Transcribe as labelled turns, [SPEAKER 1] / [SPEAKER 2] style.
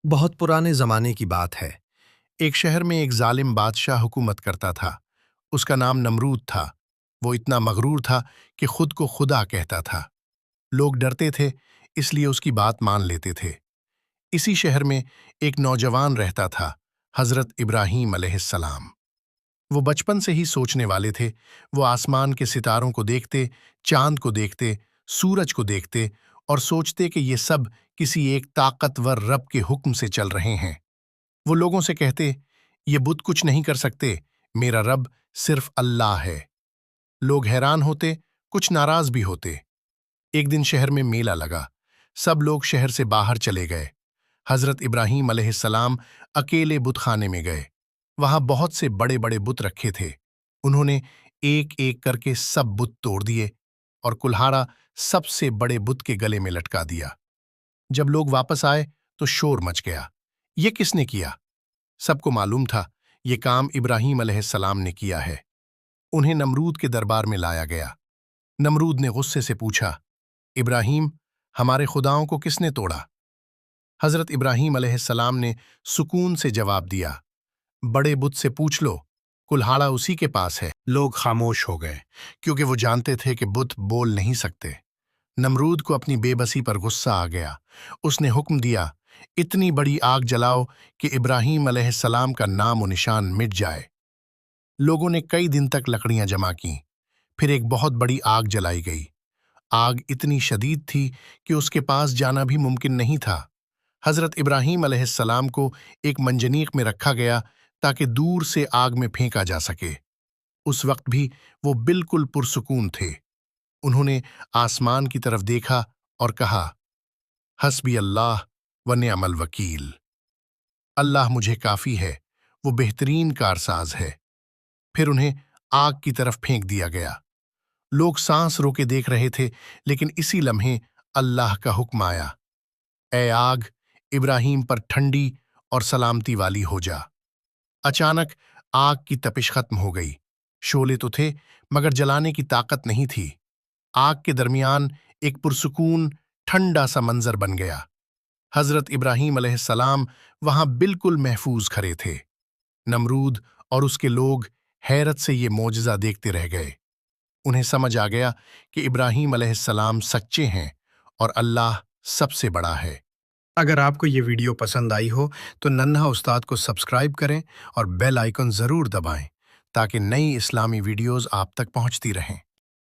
[SPEAKER 1] बहुत पुराने ज़माने की बात है। एक शहर में एक ज़ालिम बादशाह हुकूमत करता था। उसका नाम नमरूद था। वो इतना मगरूर था कि खुद को खुदा कहता था। लोग डरते थे, इसलिए उसकी बात मान लेते थे। इसी शहर में एक नौजवान रहता था, हज़रत इब्राहीम अलैहिस्सलाम। वो बचपन से ही सोचने वाले थे। वो आसमान के सितारों को देखते, चांद को देखते, सूरज को देखते और सोचते कि ये सब किसी एक ताकतवर रब के हुक्म से चल रहे हैं। वो लोगों से कहते, ये बुत कुछ नहीं कर सकते, मेरा रब सिर्फ अल्लाह है। लोग हैरान होते, कुछ नाराज भी होते। एक दिन शहर में मेला लगा। सब लोग शहर से बाहर चले गए। हजरत इब्राहीम अलैहिस्सलाम अकेले बुतखाने में गए। वहां बहुत से बड़े बड़े बुत रखे थे। उन्होंने एक एक करके सब बुत तोड़ दिए और कुल्हाड़ा सबसे बड़े बुत के गले में लटका दिया। जब लोग वापस आए तो शोर मच गया। ये किसने किया? सबको मालूम था ये काम इब्राहीम अलैहिस्सलाम ने किया है। उन्हें नमरूद के दरबार में लाया गया। नमरूद ने गुस्से से पूछा, इब्राहीम, हमारे खुदाओं को किसने तोड़ा? हजरत इब्राहीम अलैहिस्सलाम ने सुकून से जवाब दिया, बड़े बुत से पूछ लो, कुल्हाड़ा उसी के पास है। लोग खामोश हो गए, क्योंकि वो जानते थे कि बुत बोल नहीं सकते। नमरूद को अपनी बेबसी पर गुस्सा आ गया। उसने हुक्म दिया, इतनी बड़ी आग जलाओ कि इब्राहीम अलैहिस्सलाम का नाम और निशान मिट जाए। लोगों ने कई दिन तक लकड़ियां जमा की। फिर एक बहुत बड़ी आग जलाई गई। आग इतनी शदीद थी कि उसके पास जाना भी मुमकिन नहीं था। हजरत इब्राहीम अलैहिस्सलाम को एक मंजनीक में रखा गया ताकि दूर से आग में फेंका जा सके। उस वक्त भी वो बिल्कुल पुरसुकून थे। उन्होंने आसमान की तरफ देखा और कहा, हस्बी अल्लाह व निअमल वकील। अल्लाह मुझे काफी है, वो बेहतरीन कारसाज है। फिर उन्हें आग की तरफ फेंक दिया गया। लोग सांस रोके देख रहे थे, लेकिन इसी लम्हे अल्लाह का हुक्म आया, ए आग, इब्राहीम पर ठंडी और सलामती वाली हो जा। अचानक आग की तपिश खत्म हो गई। शोले तो थे, मगर जलाने की ताकत नहीं थी। आग के दरमियान एक पुरसुकून ठंडा सा मंजर बन गया। हजरत इब्राहीम अलैहिस्सलाम वहां बिल्कुल महफूज खड़े थे। नमरूद और उसके लोग हैरत से ये मोजज़ा देखते रह गए। उन्हें समझ आ गया कि इब्राहीम अलैहिस्सलाम सच्चे हैं और अल्लाह सबसे बड़ा है। अगर आपको ये वीडियो पसंद आई हो तो नन्हा उस्ताद को सब्सक्राइब करें और बेल आइकन ज़रूर दबाएं ताकि नई इस्लामी वीडियोस आप तक पहुंचती रहें।